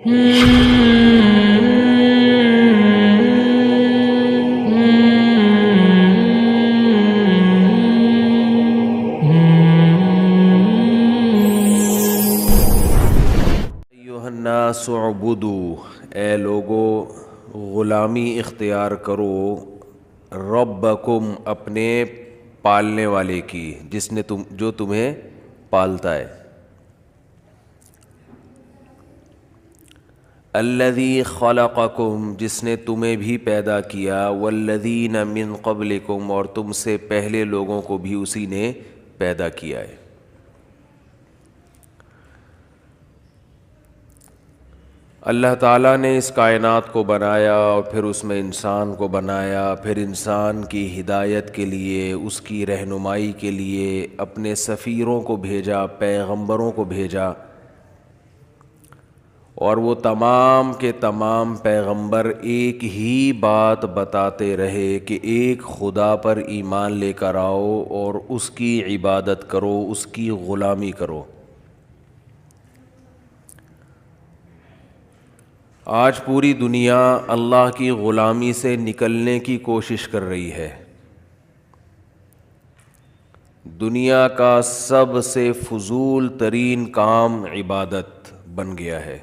ایھا الناس اعبدوا، اے لوگو غلامی اختیار کرو، ربکم اپنے پالنے والے کی، جو تمہیں پالتا ہے، الذی خلقکم، جس نے تمہیں بھی پیدا کیا، والذین من قبلکم، اور تم سے پہلے لوگوں کو بھی اسی نے پیدا کیا ہے۔ اللہ تعالیٰ نے اس کائنات کو بنایا اور پھر اس میں انسان کو بنایا، پھر انسان کی ہدایت کے لیے، اس کی رہنمائی کے لیے اپنے سفیروں کو بھیجا، پیغمبروں کو بھیجا، اور وہ تمام کے تمام پیغمبر ایک ہی بات بتاتے رہے کہ ایک خدا پر ایمان لے کر آؤ اور اس کی عبادت کرو، اس کی غلامی کرو۔ آج پوری دنیا اللہ کی غلامی سے نکلنے کی کوشش کر رہی ہے۔ دنیا کا سب سے فضول ترین کام عبادت بن گیا ہے۔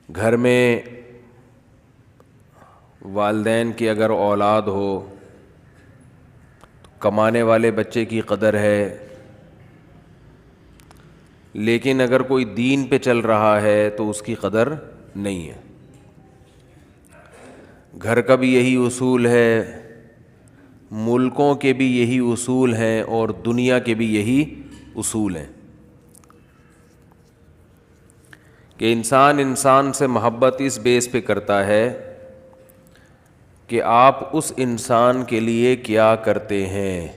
گھر میں والدین کی اگر اولاد ہو تو کمانے والے بچے کی قدر ہے، لیکن اگر کوئی دین پہ چل رہا ہے تو اس کی قدر نہیں ہے۔ گھر کا بھی یہی اصول ہے، ملکوں کے بھی یہی اصول ہیں، اور دنیا کے بھی یہی اصول ہیں کہ انسان سے محبت اس بیس پہ کرتا ہے کہ آپ اس انسان کے لیے کیا کرتے ہیں،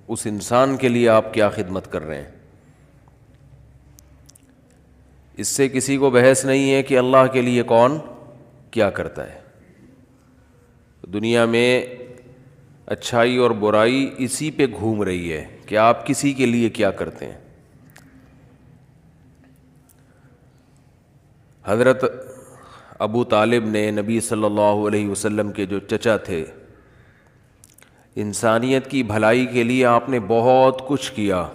اس انسان کے لیے آپ کیا خدمت کر رہے ہیں۔ اس سے کسی کو بحث نہیں ہے کہ اللہ کے لیے کون کیا کرتا ہے۔ دنیا میں اچھائی اور برائی اسی پہ گھوم رہی ہے کہ آپ کسی کے لیے کیا کرتے ہیں۔ حضرت ابو طالب نے نبی صلی اللہ علیہ وسلم کے جو چچا تھے، انسانیت کی بھلائی کے لیے آپ نے بہت کچھ کیا،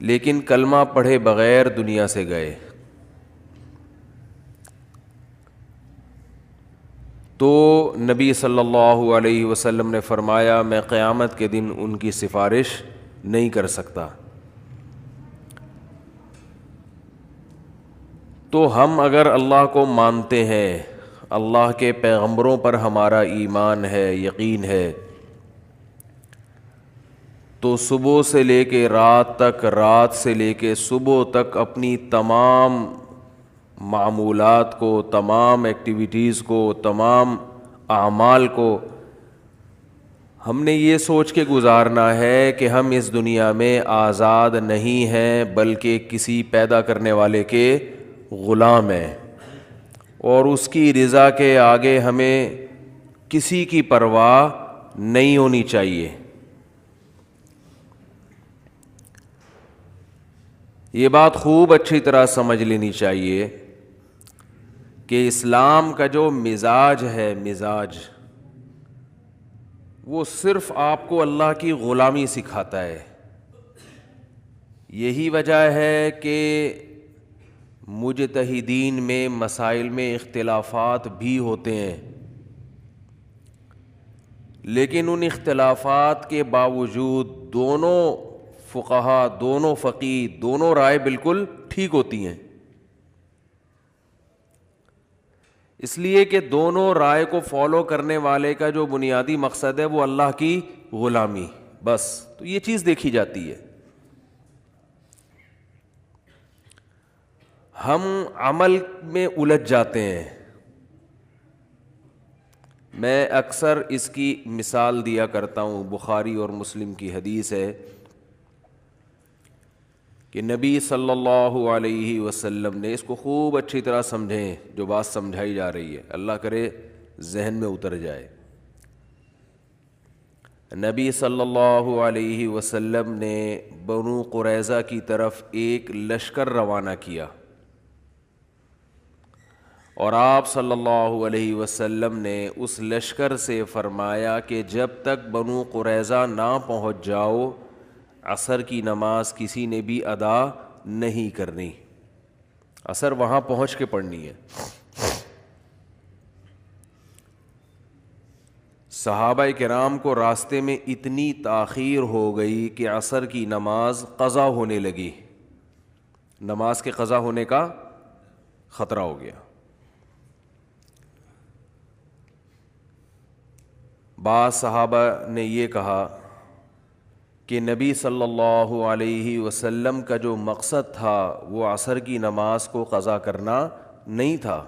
لیکن کلمہ پڑھے بغیر دنیا سے گئے۔ تو نبی صلی اللہ علیہ وسلم نے فرمایا میں قیامت کے دن ان کی سفارش نہیں کر سکتا۔ تو ہم اگر اللہ کو مانتے ہیں، اللہ کے پیغمبروں پر ہمارا ایمان ہے، یقین ہے، تو صبح سے لے کے رات تک، رات سے لے کے صبح تک اپنی تمام معمولات کو، تمام ایکٹیویٹیز کو، تمام اعمال کو ہم نے یہ سوچ کے گزارنا ہے کہ ہم اس دنیا میں آزاد نہیں ہیں، بلکہ کسی پیدا کرنے والے کے غلام ہیں، اور اس کی رضا کے آگے ہمیں کسی کی پرواہ نہیں ہونی چاہیے۔ یہ بات خوب اچھی طرح سمجھ لینی چاہیے کہ اسلام کا جو مزاج ہے، مزاج وہ صرف آپ کو اللہ کی غلامی سکھاتا ہے۔ یہی وجہ ہے کہ مجتہدین میں مسائل میں اختلافات بھی ہوتے ہیں، لیکن ان اختلافات کے باوجود دونوں فقہا، دونوں فقیہ، دونوں رائے بالکل ٹھیک ہوتی ہیں، اس لیے کہ دونوں رائے کو فالو کرنے والے کا جو بنیادی مقصد ہے وہ اللہ کی غلامی، بس تو یہ چیز دیکھی جاتی ہے۔ ہم عمل میں الجھ جاتے ہیں۔ میں اکثر اس کی مثال دیا کرتا ہوں، بخاری اور مسلم کی حدیث ہے کہ نبی صلی اللہ علیہ وسلم نے، اس کو خوب اچھی طرح سمجھیں جو بات سمجھائی جا رہی ہے، اللہ کرے ذہن میں اتر جائے۔ نبی صلی اللہ علیہ وسلم نے بنو قریظہ کی طرف ایک لشکر روانہ کیا، اور آپ صلی اللہ علیہ وسلم نے اس لشکر سے فرمایا کہ جب تک بنو قریظہ نہ پہنچ جاؤ عصر کی نماز کسی نے بھی ادا نہیں کرنی، عصر وہاں پہنچ کے پڑھنی ہے۔ صحابہ کرام کو راستے میں اتنی تاخیر ہو گئی کہ عصر کی نماز قضا ہونے لگی، نماز کے قضا ہونے کا خطرہ ہو گیا۔ بعض صحابہ نے یہ کہا کہ نبی صلی اللہ علیہ وسلم کا جو مقصد تھا وہ عصر کی نماز کو قضا کرنا نہیں تھا،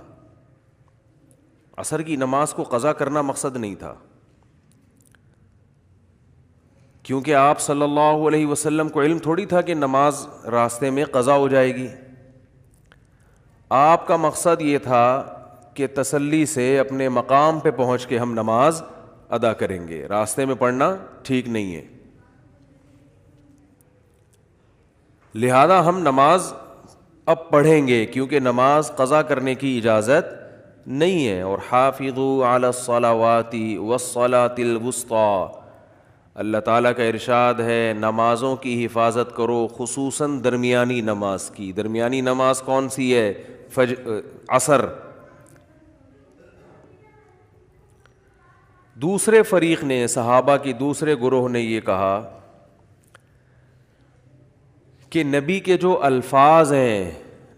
عصر کی نماز کو قضا کرنا مقصد نہیں تھا، کیونکہ آپ صلی اللہ علیہ وسلم کو علم تھوڑی تھا کہ نماز راستے میں قضا ہو جائے گی۔ آپ کا مقصد یہ تھا کہ تسلی سے اپنے مقام پہ پہنچ کے ہم نماز ادا کریں گے، راستے میں پڑھنا ٹھیک نہیں ہے، لہذا ہم نماز اب پڑھیں گے کیونکہ نماز قضا کرنے کی اجازت نہیں ہے۔ اور حافظوا علی الصلوات والصلاۃ الوسطی، اللہ تعالیٰ کا ارشاد ہے نمازوں کی حفاظت کرو، خصوصاً درمیانی نماز کی۔ درمیانی نماز کون سی ہے؟ عصر۔ دوسرے فریق نے، صحابہ کی دوسرے گروہ نے یہ کہا کہ نبی کے جو الفاظ ہیں،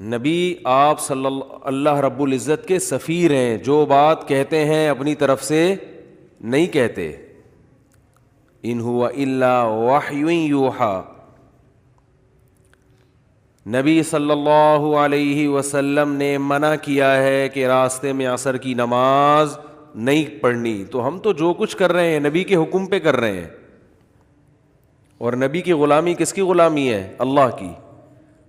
نبی آپ صلی اللہ رب العزت کے سفیر ہیں، جو بات کہتے ہیں اپنی طرف سے نہیں کہتے، ان ہوا الا وحی یوحی، نبی صلی اللہ علیہ وسلم نے منع کیا ہے کہ راستے میں عصر کی نماز نہیں پڑھنی، تو ہم تو جو کچھ کر رہے ہیں نبی کے حکم پہ کر رہے ہیں، اور نبی کی غلامی کس کی غلامی ہے؟ اللہ کی۔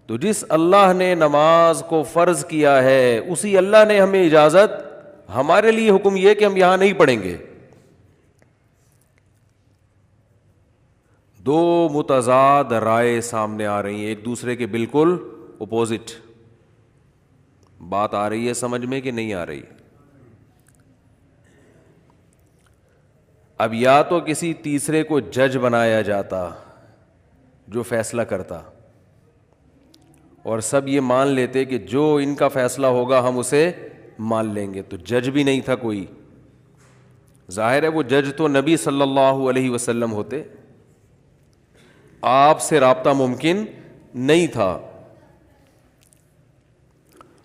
تو جس اللہ نے نماز کو فرض کیا ہے اسی اللہ نے ہمیں اجازت، ہمارے لیے حکم یہ کہ ہم یہاں نہیں پڑھیں گے۔ دو متضاد رائے سامنے آ رہی ہیں، ایک دوسرے کے بالکل اپوزٹ۔ بات آ رہی ہے سمجھ میں کہ نہیں آ رہی؟ اب یا تو کسی تیسرے کو جج بنایا جاتا جو فیصلہ کرتا، اور سب یہ مان لیتے کہ جو ان کا فیصلہ ہوگا ہم اسے مان لیں گے، تو جج بھی نہیں تھا کوئی۔ ظاہر ہے وہ جج تو نبی صلی اللہ علیہ وسلم ہوتے، آپ سے رابطہ ممکن نہیں تھا۔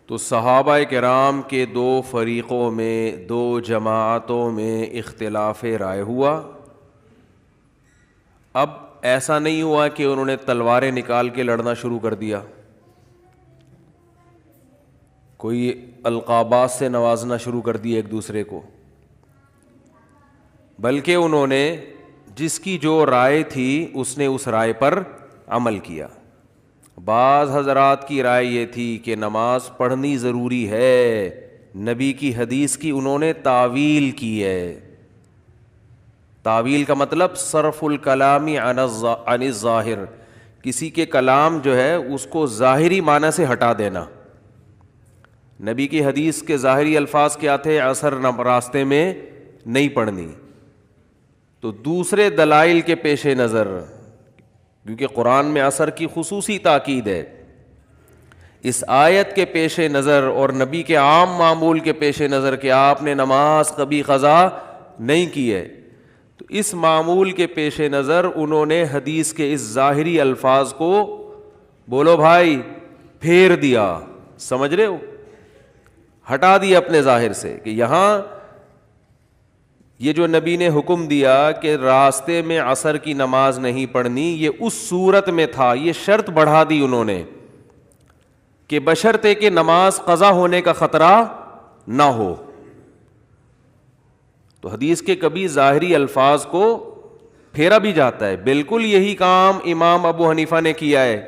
تو صحابہ کرام کے دو فریقوں میں، دو جماعتوں میں اختلاف رائے ہوا۔ اب ایسا نہیں ہوا کہ انہوں نے تلواریں نکال کے لڑنا شروع کر دیا، کوئی القابات سے نوازنا شروع کر دیا ایک دوسرے کو، بلکہ انہوں نے جس کی جو رائے تھی اس نے اس رائے پر عمل کیا۔ بعض حضرات کی رائے یہ تھی کہ نماز پڑھنی ضروری ہے، نبی کی حدیث کی انہوں نے تعویل کی ہے۔ تعویل کا مطلب صرف الکلام عن الظاہر، کسی کے کلام جو ہے اس کو ظاہری معنی سے ہٹا دینا۔ نبی کی حدیث کے ظاہری الفاظ کیا تھے؟ عصر راستے میں نہیں پڑھنی۔ تو دوسرے دلائل کے پیش نظر، کیونکہ قرآن میں عصر کی خصوصی تاکید ہے، اس آیت کے پیش نظر اور نبی کے عام معمول کے پیش نظر کہ آپ نے نماز کبھی قضا نہیں کی ہے، تو اس معمول کے پیش نظر انہوں نے حدیث کے اس ظاہری الفاظ کو، بولو بھائی، پھیر دیا، سمجھ رہے ہو، ہٹا دیا اپنے ظاہر سے، کہ یہاں یہ جو نبی نے حکم دیا کہ راستے میں عصر کی نماز نہیں پڑھنی، یہ اس صورت میں تھا، یہ شرط بڑھا دی انہوں نے کہ بشرطے کہ نماز قضا ہونے کا خطرہ نہ ہو۔ تو حدیث کے کبھی ظاہری الفاظ کو پھیرا بھی جاتا ہے۔ بالکل یہی کام امام ابو حنیفہ نے کیا ہے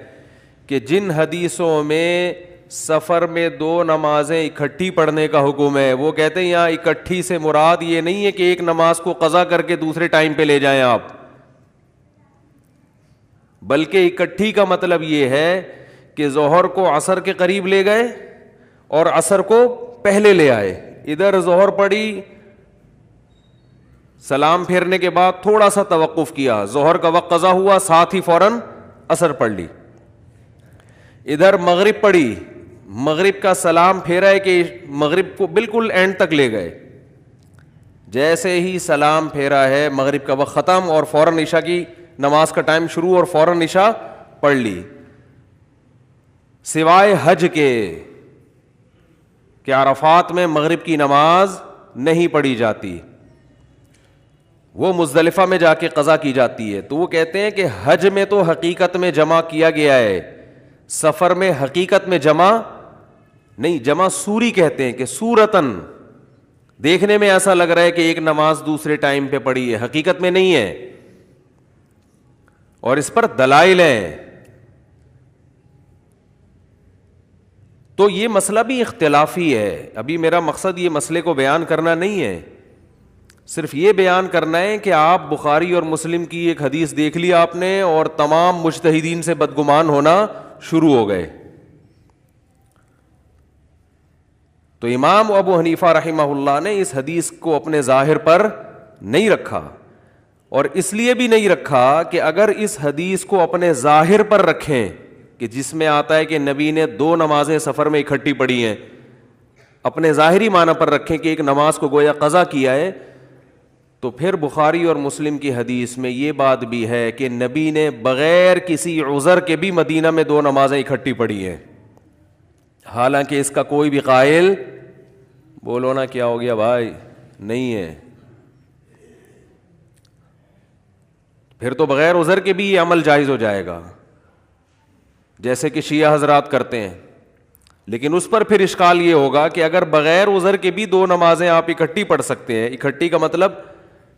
کہ جن حدیثوں میں سفر میں 2 نمازیں اکٹھی پڑھنے کا حکم ہے. وہ کہتے ہیں یہاں اکٹھی سے مراد یہ نہیں ہے کہ ایک نماز کو قضا کر کے دوسرے ٹائم پہ لے جائیں آپ, بلکہ اکٹھی کا مطلب یہ ہے کہ ظہر کو عصر کے قریب لے گئے اور عصر کو پہلے لے آئے. ادھر ظہر پڑی, سلام پھیرنے کے بعد تھوڑا سا توقف کیا, ظہر کا وقت قضا ہوا, ساتھ ہی فوراً عصر پڑھ لی. ادھر مغرب پڑھی, مغرب کا سلام پھیرا ہے کہ مغرب کو بالکل اینڈ تک لے گئے, جیسے ہی سلام پھیرا ہے مغرب کا وقت ختم اور فوراً عشاء کی نماز کا ٹائم شروع اور فوراً عشاء پڑھ لی. سوائے حج کے کہ عرفات میں مغرب کی نماز نہیں پڑھی جاتی, وہ مزدلفہ میں جا کے قضا کی جاتی ہے. تو وہ کہتے ہیں کہ حج میں تو حقیقت میں جمع کیا گیا ہے, سفر میں حقیقت میں جمع نہیں, جمع سوری کہتے ہیں کہ سورتن دیکھنے میں ایسا لگ رہا ہے کہ ایک نماز دوسرے ٹائم پہ پڑھی ہے, حقیقت میں نہیں ہے. اور اس پر دلائل ہیں. تو یہ مسئلہ بھی اختلافی ہے. ابھی میرا مقصد یہ مسئلے کو بیان کرنا نہیں ہے, صرف یہ بیان کرنا ہے کہ آپ بخاری اور مسلم کی ایک حدیث دیکھ لی آپ نے اور تمام مجتہدین سے بدگمان ہونا شروع ہو گئے. تو امام ابو حنیفہ رحمہ اللہ نے اس حدیث کو اپنے ظاہر پر نہیں رکھا, اور اس لیے بھی نہیں رکھا کہ اگر اس حدیث کو اپنے ظاہر پر رکھیں کہ جس میں آتا ہے کہ نبی نے 2 نمازیں سفر میں اکٹھی پڑھی ہیں, اپنے ظاہری معنی پر رکھیں کہ ایک نماز کو گویا قضا کیا ہے, تو پھر بخاری اور مسلم کی حدیث میں یہ بات بھی ہے کہ نبی نے بغیر کسی عذر کے بھی مدینہ میں 2 نمازیں اکٹھی پڑھی ہیں, حالانکہ اس کا کوئی بھی قائل, بولو نا کیا ہو گیا بھائی, نہیں ہے. پھر تو بغیر عذر کے بھی یہ عمل جائز ہو جائے گا جیسے کہ شیعہ حضرات کرتے ہیں. لیکن اس پر پھر اشکال یہ ہوگا کہ اگر بغیر عذر کے بھی 2 نمازیں آپ اکٹھی پڑھ سکتے ہیں, اکٹھی کا مطلب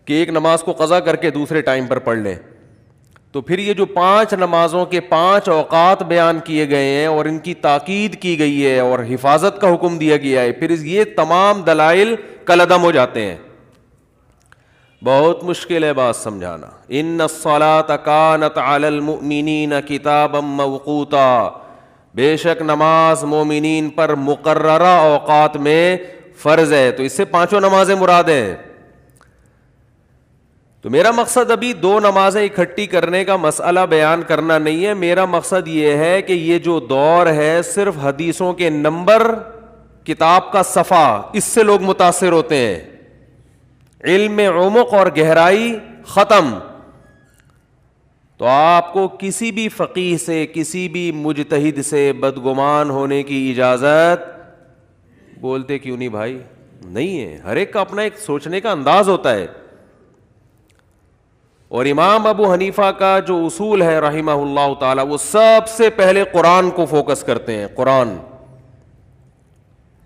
کہ ایک نماز کو قضا کر کے دوسرے ٹائم پر پڑھ لیں, تو پھر یہ جو 5 نمازوں کے 5 اوقات بیان کیے گئے ہیں اور ان کی تاکید کی گئی ہے اور حفاظت کا حکم دیا گیا ہے, پھر یہ تمام دلائل کالعدم ہو جاتے ہیں. بہت مشکل ہے بات سمجھانا. ان الصلاۃ کانت علی المؤمنین کتابا موقوتا, بے شک نماز مومنین پر مقررہ اوقات میں فرض ہے. تو اس سے 5 نمازیں مراد ہیں. تو میرا مقصد ابھی 2 نمازیں اکٹھی کرنے کا مسئلہ بیان کرنا نہیں ہے. میرا مقصد یہ ہے کہ یہ جو دور ہے صرف حدیثوں کے نمبر, کتاب کا صفحہ, اس سے لوگ متاثر ہوتے ہیں. علم میں عمق اور گہرائی ختم. تو آپ کو کسی بھی فقیہ سے, کسی بھی مجتہد سے بدگمان ہونے کی اجازت, بولتے کیوں نہیں بھائی, نہیں ہے. ہر ایک کا اپنا ایک سوچنے کا انداز ہوتا ہے. اور امام ابو حنیفہ کا جو اصول ہے رحمہ اللہ تعالی, وہ سب سے پہلے قرآن کو فوکس کرتے ہیں. قرآن,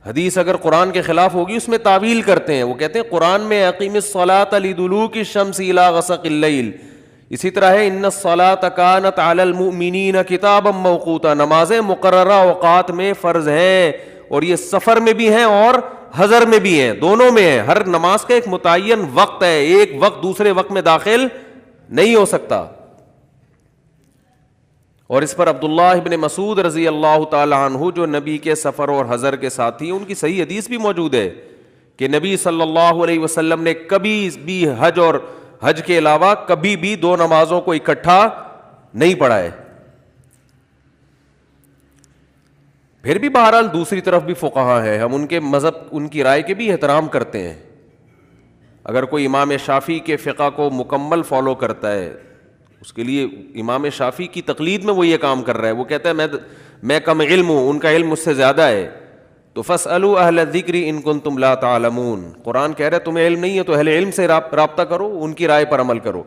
حدیث اگر قرآن کے خلاف ہوگی اس میں تعویل کرتے ہیں. وہ کہتے ہیں قرآن میں اقیم الصلاۃ لدلوک الشمس الی غسق اللیل, اسی طرح ہے ان الصلاۃ کانت علی المؤمنین کتابا موقوتا, نمازیں مقررہ اوقات میں فرض ہیں, اور یہ سفر میں بھی ہیں اور حضر میں بھی ہیں, دونوں میں ہیں. ہر نماز کا ایک متعین وقت ہے, ایک وقت دوسرے وقت میں داخل نہیں ہو سکتا. اور اس پر عبداللہ ابن مسعود رضی اللہ تعالی عنہ جو نبی کے سفر اور حضر کے ساتھی, ان کی صحیح حدیث بھی موجود ہے کہ نبی صلی اللہ علیہ وسلم نے کبھی بھی حج اور حج کے علاوہ کبھی بھی 2 نمازوں کو اکٹھا نہیں پڑھا ہے. پھر بھی بہرحال دوسری طرف بھی فقہا ہے, ہم ان کے مذہب, ان کی رائے کے بھی احترام کرتے ہیں. اگر کوئی امام شافعی کے فقہ کو مکمل فالو کرتا ہے, اس کے لیے امام شافعی کی تقلید میں وہ یہ کام کر رہا ہے. وہ کہتا ہے میں کم علم ہوں, ان کا علم مجھ سے زیادہ ہے, تو فاسألوا اہل الذکر ان کنتم لا تعلمون. قرآن کہہ رہا ہے تمہیں علم نہیں ہے تو اہل علم سے رابطہ کرو, ان کی رائے پر عمل کرو.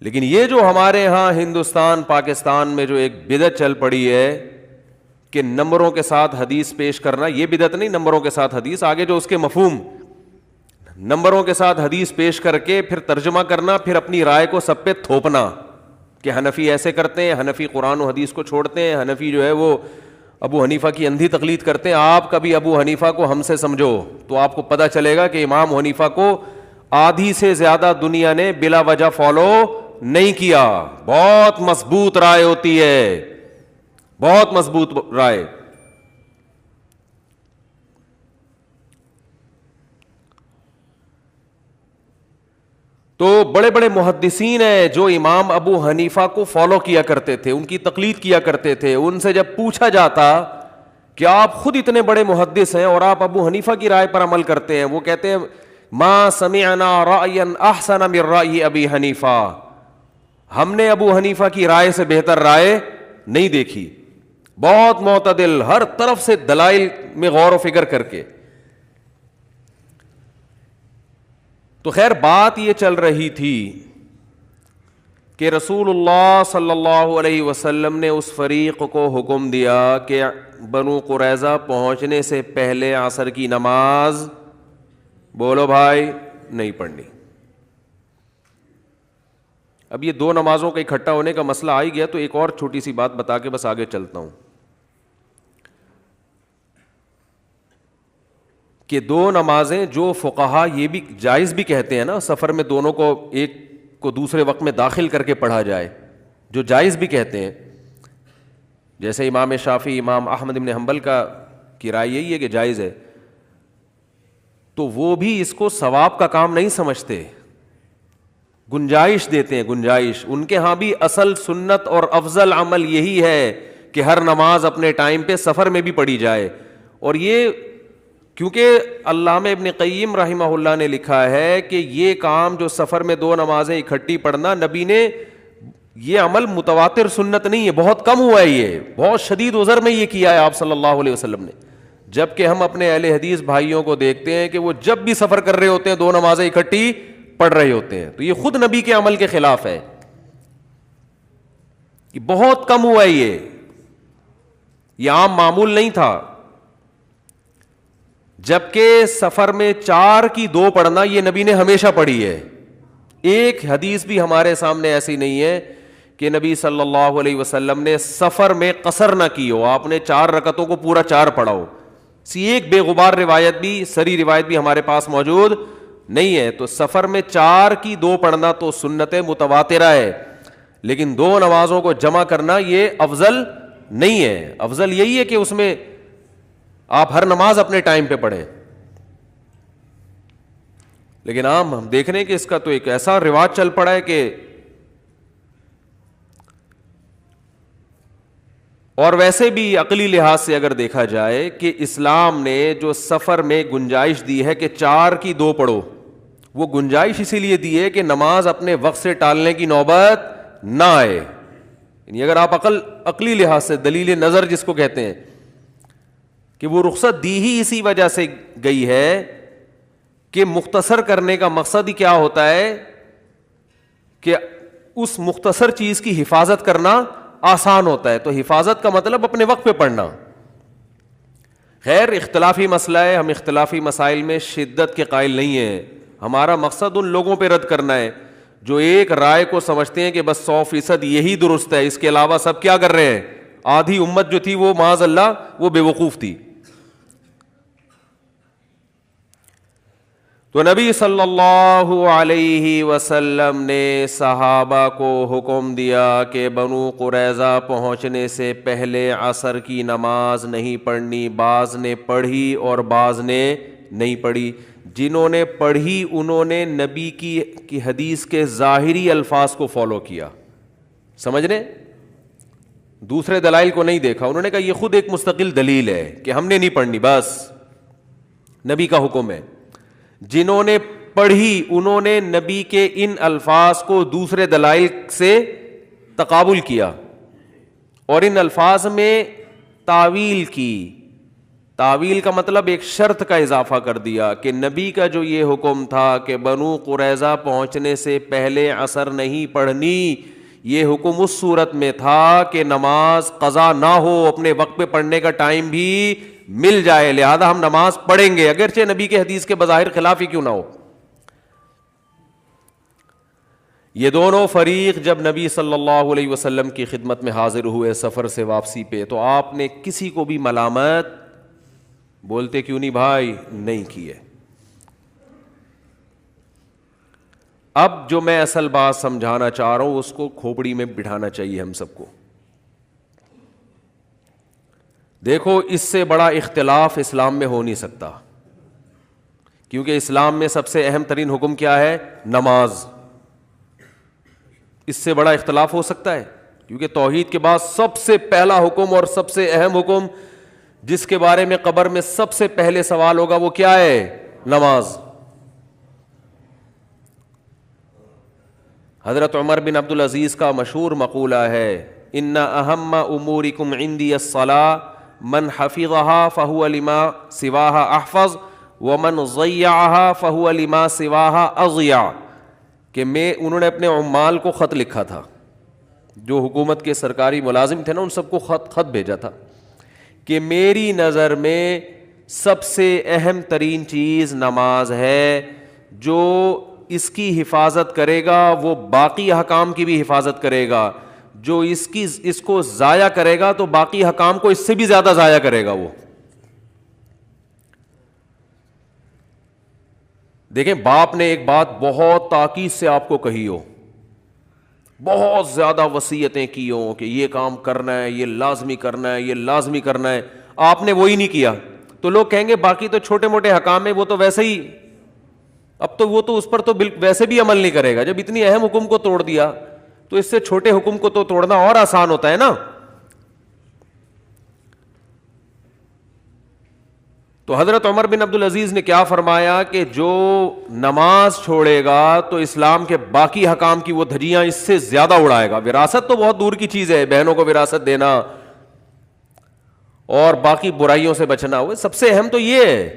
لیکن یہ جو ہمارے ہاں ہندوستان پاکستان میں جو ایک بدعت چل پڑی ہے کہ نمبروں کے ساتھ حدیث پیش کرنا, یہ بدعت نہیں, نمبروں کے ساتھ حدیث, آگے جو اس کے مفہوم, نمبروں کے ساتھ حدیث پیش کر کے پھر ترجمہ کرنا, پھر اپنی رائے کو سب پہ تھوپنا, کہ حنفی ایسے کرتے ہیں, حنفی قرآن و حدیث کو چھوڑتے ہیں, حنفی جو ہے وہ ابو حنیفہ کی اندھی تقلید کرتے ہیں. آپ کبھی ابو حنیفہ کو ہم سے سمجھو تو آپ کو پتہ چلے گا کہ امام حنیفہ کو آدھی سے زیادہ دنیا نے بلا وجہ فالو نہیں کیا. بہت مضبوط رائے ہوتی ہے, بہت مضبوط رائے. تو بڑے بڑے محدثین ہیں جو امام ابو حنیفہ کو فالو کیا کرتے تھے, ان کی تقلید کیا کرتے تھے. ان سے جب پوچھا جاتا کہ آپ خود اتنے بڑے محدث ہیں اور آپ ابو حنیفہ کی رائے پر عمل کرتے ہیں, وہ کہتے ہیں ما سمعنا رأیا احسن من رأی ابی حنیفہ, ہم نے ابو حنیفہ کی رائے سے بہتر رائے نہیں دیکھی. بہت معتدل, ہر طرف سے دلائل میں غور و فکر کر کے. تو خیر بات یہ چل رہی تھی کہ رسول اللہ صلی اللہ علیہ وسلم نے اس فریق کو حکم دیا کہ بنو قریظہ پہنچنے سے پہلے عصر کی نماز, بولو بھائی, نہیں پڑھنی. اب یہ دو نمازوں کا اکٹھا ہونے کا مسئلہ آ ہی گیا تو ایک اور چھوٹی سی بات بتا کے بس آگے چلتا ہوں کہ دو نمازیں جو فقہا یہ بھی جائز بھی کہتے ہیں نا, سفر میں دونوں کو ایک کو دوسرے وقت میں داخل کر کے پڑھا جائے, جو جائز بھی کہتے ہیں. جیسے امام شافعی, امام احمد بن حنبل کی رائے یہی ہے کہ جائز ہے, تو وہ بھی اس کو ثواب کا کام نہیں سمجھتے, گنجائش دیتے ہیں, گنجائش. ان کے ہاں بھی اصل سنت اور افضل عمل یہی ہے کہ ہر نماز اپنے ٹائم پہ سفر میں بھی پڑھی جائے. اور یہ کیونکہ علامہ ابن قیم رحمہ اللہ نے لکھا ہے کہ یہ کام جو سفر میں دو نمازیں اکٹھی پڑھنا, نبی نے یہ عمل متواتر سنت نہیں ہے, بہت کم ہوا ہے, یہ بہت شدید عذر میں یہ کیا ہے آپ صلی اللہ علیہ وسلم نے. جبکہ ہم اپنے اہل حدیث بھائیوں کو دیکھتے ہیں کہ وہ جب بھی سفر کر رہے ہوتے ہیں دو نمازیں اکٹھی پڑھ رہے ہوتے ہیں. تو یہ خود نبی کے عمل کے خلاف ہے, یہ بہت کم ہوا ہے, یہ عام معمول نہیں تھا. جبکہ سفر میں 4 کی 2 پڑھنا یہ نبی نے ہمیشہ پڑھی ہے. ایک حدیث بھی ہمارے سامنے ایسی نہیں ہے کہ نبی صلی اللہ علیہ وسلم نے سفر میں قصر نہ کی ہو, آپ نے 4 رکعتوں کو پورا 4 پڑھا ہو. ایک بے غبار روایت بھی, سری روایت بھی ہمارے پاس موجود نہیں ہے. تو سفر میں 4 کی 2 پڑھنا تو سنت متواترہ ہے, لیکن 2 نمازوں کو جمع کرنا یہ افضل نہیں ہے. افضل یہی ہے کہ اس میں آپ ہر نماز اپنے ٹائم پہ پڑھیں. لیکن ہم دیکھ رہے ہیں کہ اس کا تو ایک ایسا رواج چل پڑا ہے کہ, اور ویسے بھی عقلی لحاظ سے اگر دیکھا جائے کہ اسلام نے جو سفر میں گنجائش دی ہے کہ 4 کی 2 پڑھو, وہ گنجائش اسی لیے دی ہے کہ نماز اپنے وقت سے ٹالنے کی نوبت نہ آئے. یعنی اگر آپ عقلی لحاظ سے دلیل نظر جس کو کہتے ہیں کہ وہ رخصت دی ہی اسی وجہ سے گئی ہے کہ مختصر کرنے کا مقصد ہی کیا ہوتا ہے کہ اس مختصر چیز کی حفاظت کرنا آسان ہوتا ہے. تو حفاظت کا مطلب اپنے وقت پہ پڑھنا. خیر اختلافی مسئلہ ہے, ہم اختلافی مسائل میں شدت کے قائل نہیں ہیں. ہمارا مقصد ان لوگوں پہ رد کرنا ہے جو ایک رائے کو سمجھتے ہیں کہ بس 100% یہی درست ہے, اس کے علاوہ سب کیا کر رہے ہیں. آدھی امت جو تھی وہ معاذ اللہ وہ بے وقوف تھی. تو نبی صلی اللہ علیہ وسلم نے صحابہ کو حکم دیا کہ بنو قریظہ پہنچنے سے پہلے عصر کی نماز نہیں پڑھنی. بعض نے پڑھی اور بعض نے نہیں پڑھی. جنہوں نے پڑھی انہوں نے نبی کی حدیث کے ظاہری الفاظ کو فالو کیا, سمجھ رہے, دوسرے دلائل کو نہیں دیکھا. انہوں نے کہا یہ خود ایک مستقل دلیل ہے کہ ہم نے نہیں پڑھنی, بس نبی کا حکم ہے. جنہوں نے پڑھی انہوں نے نبی کے ان الفاظ کو دوسرے دلائل سے تقابل کیا اور ان الفاظ میں تعویل کی. تعویل کا مطلب ایک شرط کا اضافہ کر دیا کہ نبی کا جو یہ حکم تھا کہ بنو قریظہ پہنچنے سے پہلے عصر نہیں پڑھنی, یہ حکم اس صورت میں تھا کہ نماز قضا نہ ہو, اپنے وقت پہ پڑھنے کا ٹائم بھی مل جائے, لہذا ہم نماز پڑھیں گے اگرچہ نبی کے حدیث کے بظاہر خلاف ہی کیوں نہ ہو. یہ دونوں فریق جب نبی صلی اللہ علیہ وسلم کی خدمت میں حاضر ہوئے سفر سے واپسی پہ، تو آپ نے کسی کو بھی ملامت بولتے کیوں نہیں بھائی نہیں کیے. اب جو میں اصل بات سمجھانا چاہ رہا ہوں اس کو کھوپڑی میں بٹھانا چاہیے ہم سب کو. دیکھو اس سے بڑا اختلاف اسلام میں ہو نہیں سکتا، کیونکہ اسلام میں سب سے اہم ترین حکم کیا ہے؟ نماز. اس سے بڑا اختلاف ہو سکتا ہے؟ کیونکہ توحید کے بعد سب سے پہلا حکم اور سب سے اہم حکم جس کے بارے میں قبر میں سب سے پہلے سوال ہوگا وہ کیا ہے؟ نماز. حضرت عمر بن عبد العزیز کا مشہور مقولہ ہے، ان اہم امورکم عندی الصلاۃ من حفظها فهو لما سواها احفظ ومن ضیعها فهو لما سواها اضیع. کہ انہوں نے اپنے عمال کو خط لکھا تھا، جو حکومت کے سرکاری ملازم تھے نا، ان سب کو خط بھیجا تھا کہ میری نظر میں سب سے اہم ترین چیز نماز ہے، جو اس کی حفاظت کرے گا وہ باقی احکام کی بھی حفاظت کرے گا، جو اس کو ضائع کرے گا تو باقی حکام کو اس سے بھی زیادہ ضائع کرے گا. وہ دیکھیں باپ نے ایک بات بہت تاکید سے آپ کو کہی ہو، بہت زیادہ وصیتیں کی ہوں کہ یہ کام کرنا ہے، یہ لازمی کرنا ہے، یہ لازمی کرنا ہے، آپ نے وہی نہیں کیا، تو لوگ کہیں گے باقی تو چھوٹے موٹے حکام ہیں وہ تو ویسے ہی، اب تو وہ تو اس پر تو ویسے بھی عمل نہیں کرے گا. جب اتنی اہم حکم کو توڑ دیا تو اس سے چھوٹے حکم کو تو توڑنا اور آسان ہوتا ہے نا. تو حضرت عمر بن عبد العزیز نے کیا فرمایا کہ جو نماز چھوڑے گا تو اسلام کے باقی حکام کی وہ دھجیاں اس سے زیادہ اڑائے گا. وراثت تو بہت دور کی چیز ہے، بہنوں کو وراثت دینا اور باقی برائیوں سے بچنا، وہ سب سے اہم تو یہ ہے.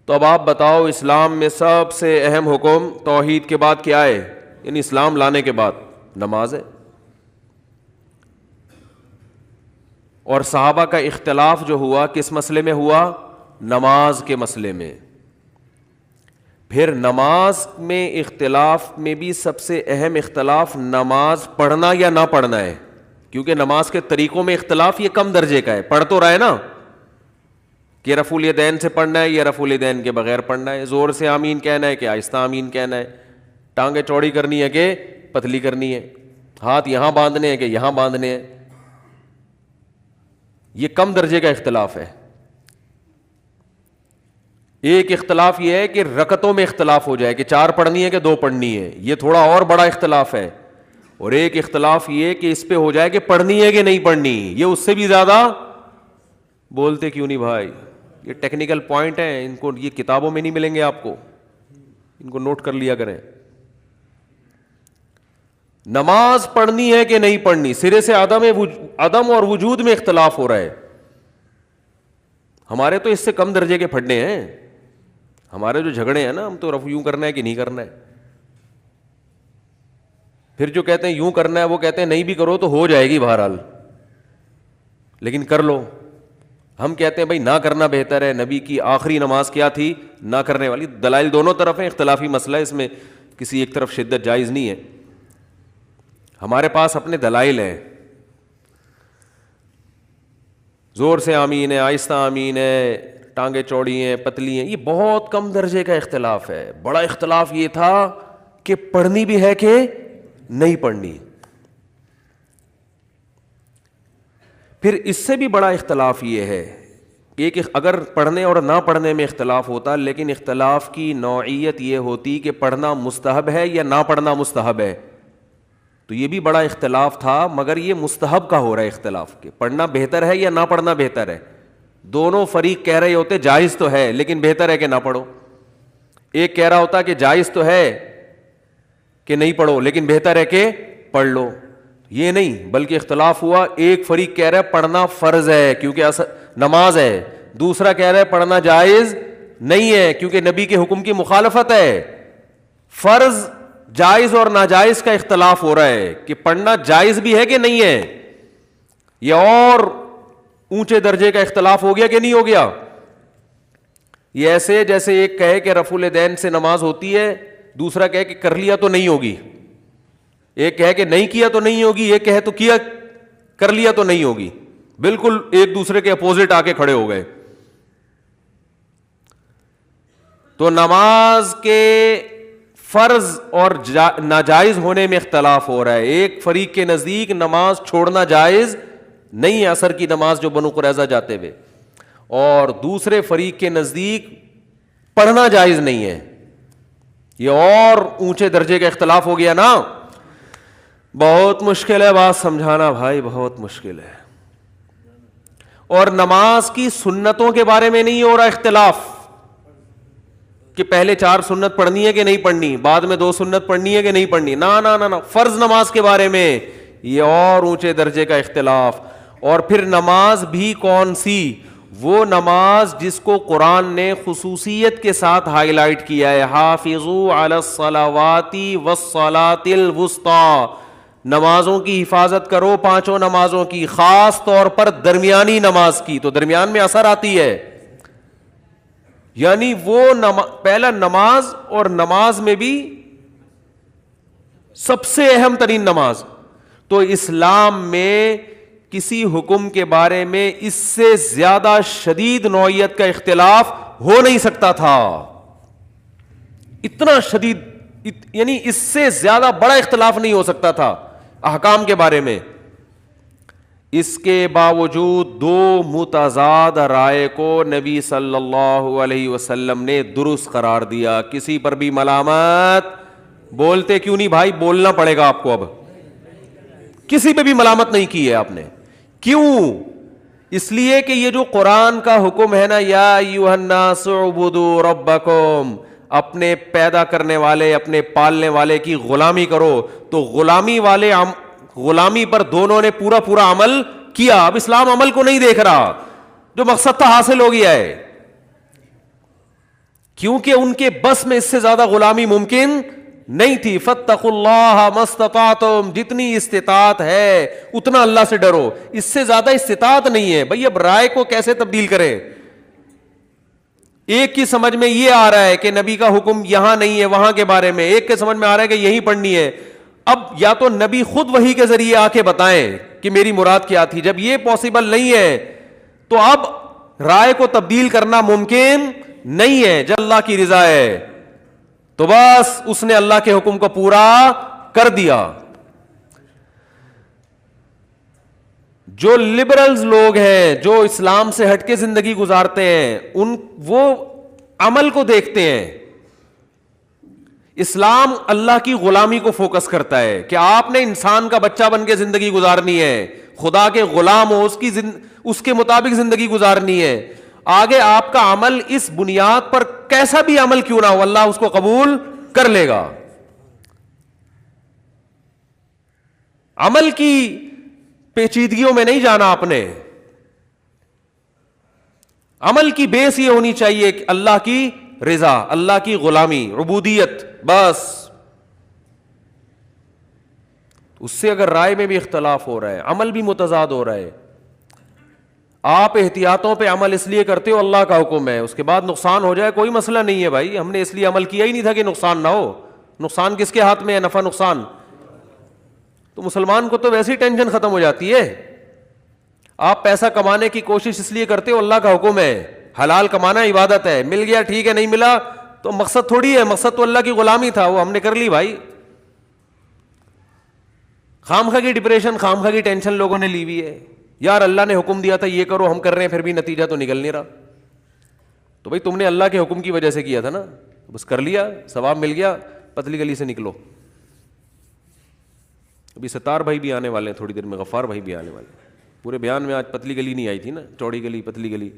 تو اب آپ بتاؤ اسلام میں سب سے اہم حکم توحید کے بعد کیا ہے؟ یعنی اسلام لانے کے بعد نماز ہے. اور صحابہ کا اختلاف جو ہوا کس مسئلے میں ہوا؟ نماز کے مسئلے میں. پھر نماز میں اختلاف میں بھی سب سے اہم اختلاف نماز پڑھنا یا نہ پڑھنا ہے، کیونکہ نماز کے طریقوں میں اختلاف یہ کم درجے کا ہے. پڑھ تو رہا ہے نا کہ رفع الیدین سے پڑھنا ہے یا رفع الیدین کے بغیر پڑھنا ہے، زور سے آمین کہنا ہے کہ آہستہ آمین کہنا ہے، ٹانگیں چوڑی کرنی ہے کہ پتلی کرنی ہے، ہاتھ یہاں باندھنے ہیں کہ یہاں باندھنے ہیں. یہ کم درجے کا اختلاف ہے. ایک اختلاف یہ ہے کہ رکعتوں میں اختلاف ہو جائے کہ 4 پڑھنی ہے کہ 2 پڑھنی ہے، یہ تھوڑا اور بڑا اختلاف ہے. اور ایک اختلاف یہ کہ اس پہ ہو جائے کہ پڑھنی ہے کہ نہیں پڑھنی، یہ اس سے بھی زیادہ. بولتے کیوں نہیں بھائی؟ یہ ٹیکنیکل پوائنٹ ہیں، ان کو یہ کتابوں میں نہیں ملیں گے آپ کو، ان کو نوٹ کر لیا کریں. نماز پڑھنی ہے کہ نہیں پڑھنی، سرے سے عدم اور وجود میں اختلاف ہو رہا ہے. ہمارے تو اس سے کم درجے کے پھڑنے ہیں، ہمارے جو جھگڑے ہیں نا، ہم تو یوں کرنا ہے کہ نہیں کرنا ہے. پھر جو کہتے ہیں یوں کرنا ہے وہ کہتے ہیں نہیں بھی کرو تو ہو جائے گی بہرحال، لیکن کر لو. ہم کہتے ہیں بھائی نہ کرنا بہتر ہے. نبی کی آخری نماز کیا تھی؟ نہ کرنے والی. دلائل دونوں طرف ہیں، اختلافی مسئلہ ہے، اس میں کسی ایک طرف شدت جائز نہیں ہے. ہمارے پاس اپنے دلائل ہیں، زور سے آمین ہے، آہستہ آمین ہے، ٹانگیں چوڑی ہیں، پتلی ہیں. یہ بہت کم درجے کا اختلاف ہے. بڑا اختلاف یہ تھا کہ پڑھنی بھی ہے کہ نہیں پڑھنی. پھر اس سے بھی بڑا اختلاف یہ ہے، ایک اگر پڑھنے اور نہ پڑھنے میں اختلاف ہوتا، لیکن اختلاف کی نوعیت یہ ہوتی کہ پڑھنا مستحب ہے یا نہ پڑھنا مستحب ہے، تو یہ بھی بڑا اختلاف تھا. مگر یہ مستحب کا ہو رہا ہے اختلاف کہ پڑھنا بہتر ہے یا نہ پڑھنا بہتر ہے. دونوں فریق کہہ رہے ہوتے جائز تو ہے لیکن بہتر ہے کہ نہ پڑھو. ایک کہہ رہا ہوتا کہ جائز تو ہے کہ نہیں پڑھو لیکن بہتر ہے کہ پڑھ لو. یہ نہیں، بلکہ اختلاف ہوا. ایک فریق کہہ رہا ہے پڑھنا فرض ہے کیونکہ نماز ہے، دوسرا کہہ رہا ہے پڑھنا جائز نہیں ہے کیونکہ نبی کے حکم کی مخالفت ہے. فرض، جائز اور ناجائز کا اختلاف ہو رہا ہے کہ پڑھنا جائز بھی ہے کہ نہیں ہے. یہ اور اونچے درجے کا اختلاف ہو گیا کہ نہیں ہو گیا. یہ ایسے جیسے ایک کہے کہ رفع الیدین سے نماز ہوتی ہے دوسرا کہے کہ کر لیا تو نہیں ہوگی، ایک کہے کہ نہیں کیا تو نہیں ہوگی، ایک کہے تو کیا کر لیا تو نہیں ہوگی، بالکل ایک دوسرے کے اپوزٹ آ کے کھڑے ہو گئے. تو نماز کے فرض اور ناجائز ہونے میں اختلاف ہو رہا ہے. ایک فریق کے نزدیک نماز چھوڑنا جائز نہیں ہے، عصر کی نماز جو بنو قریظہ جاتے ہوئے، اور دوسرے فریق کے نزدیک پڑھنا جائز نہیں ہے. یہ اور اونچے درجے کا اختلاف ہو گیا نا. بہت مشکل ہے بات سمجھانا بھائی، بہت مشکل ہے. اور نماز کی سنتوں کے بارے میں نہیں ہو رہا اختلاف کہ پہلے 4 سنت پڑھنی ہے کہ نہیں پڑھنی، بعد میں 2 سنت پڑھنی ہے کہ نہیں پڑھنی، نا فرض نماز کے بارے میں یہ اور اونچے درجے کا اختلاف. اور پھر نماز بھی کون سی؟ وہ نماز جس کو قرآن نے خصوصیت کے ساتھ ہائی لائٹ کیا ہے، حافظوا علی الصلوات والصلاۃ الوسطی، نمازوں کی حفاظت کرو، 5 نمازوں کی، خاص طور پر درمیانی نماز کی. تو درمیان میں اثر آتی ہے، یعنی وہ پہلا نماز، اور نماز میں بھی سب سے اہم ترین نماز. تو اسلام میں کسی حکم کے بارے میں اس سے زیادہ شدید نوعیت کا اختلاف ہو نہیں سکتا تھا. اتنا شدید، یعنی اس سے زیادہ بڑا اختلاف نہیں ہو سکتا تھا احکام کے بارے میں. اس کے باوجود 2 متضاد رائے کو نبی صلی اللہ علیہ وسلم نے درست قرار دیا. کسی پر بھی ملامت بولتے کیوں نہیں بھائی؟ بولنا پڑے گا آپ کو. اب کسی پہ بھی ملامت نہیں کی ہے آپ نے. کیوں؟ اس لیے کہ یہ جو قرآن کا حکم ہے نا، یا ایھا الناس اعبدوا ربکم، اپنے پیدا کرنے والے، اپنے پالنے والے کی غلامی کرو. تو غلامی پر دونوں نے پورا عمل کیا. اب اسلام عمل کو نہیں دیکھ رہا، جو مقصد تھا حاصل ہو گیا ہے، کیونکہ ان کے بس میں اس سے زیادہ غلامی ممکن نہیں تھی. فاتقوا اللہ ما استطعتم، جتنی استطاعت ہے اتنا اللہ سے ڈرو، اس سے زیادہ استطاعت نہیں ہے. بھائی اب رائے کو کیسے تبدیل کریں؟ ایک کی سمجھ میں یہ آ رہا ہے کہ نبی کا حکم یہاں نہیں ہے وہاں کے بارے میں، ایک کے سمجھ میں آ رہا ہے کہ یہی پڑھنی ہے. اب یا تو نبی خود وحی کے ذریعے آ کے بتائیں کہ میری مراد کیا تھی. جب یہ پاسبل نہیں ہے تو اب رائے کو تبدیل کرنا ممکن نہیں ہے. جب اللہ کی رضا ہے تو بس اس نے اللہ کے حکم کو پورا کر دیا. جو لبرلز لوگ ہیں، جو اسلام سے ہٹ کے زندگی گزارتے ہیں، وہ عمل کو دیکھتے ہیں. اسلام اللہ کی غلامی کو فوکس کرتا ہے کہ آپ نے انسان کا بچہ بن کے زندگی گزارنی ہے، خدا کے غلام ہو، اس کے مطابق زندگی گزارنی ہے. آگے آپ کا عمل اس بنیاد پر کیسا بھی عمل کیوں نہ ہو، اللہ اس کو قبول کر لے گا. عمل کی پیچیدگیوں میں نہیں جانا آپ نے. عمل کی بیس یہ ہونی چاہیے کہ اللہ کی رضا، اللہ کی غلامی، عبودیت، بس. اس سے اگر رائے میں بھی اختلاف ہو رہا ہے، عمل بھی متضاد ہو رہا ہے، آپ احتیاطوں پہ عمل اس لیے کرتے ہو اللہ کا حکم ہے، اس کے بعد نقصان ہو جائے کوئی مسئلہ نہیں ہے بھائی. ہم نے اس لیے عمل کیا ہی نہیں تھا کہ نقصان نہ ہو. نقصان کس کے ہاتھ میں ہے؟ نفع نقصان. تو مسلمان کو تو ویسی ٹینشن ختم ہو جاتی ہے. آپ پیسہ کمانے کی کوشش اس لیے کرتے ہو اللہ کا حکم ہے، حلال کمانا عبادت ہے، مل گیا ٹھیک ہے، نہیں ملا تو مقصد تھوڑی ہے، مقصد تو اللہ کی غلامی تھا، وہ ہم نے کر لی بھائی. خامخواہ کی ڈپریشن، خامخواہ کی ٹینشن لوگوں نے لی ہوئی ہے. یار اللہ نے حکم دیا تھا یہ کرو، ہم کر رہے ہیں، پھر بھی نتیجہ تو نکل نہیں رہا. تو بھائی تم نے اللہ کے حکم کی وجہ سے کیا تھا نا، بس کر لیا، ثواب مل گیا، پتلی گلی سے نکلو. ابھی ستار بھائی بھی آنے والے ہیں تھوڑی دیر میں، غفار بھائی بھی آنے والے ہیں. پورے بیان میں آج پتلی گلی نہیں آئی تھی نا، چوڑی گلی پتلی گلی.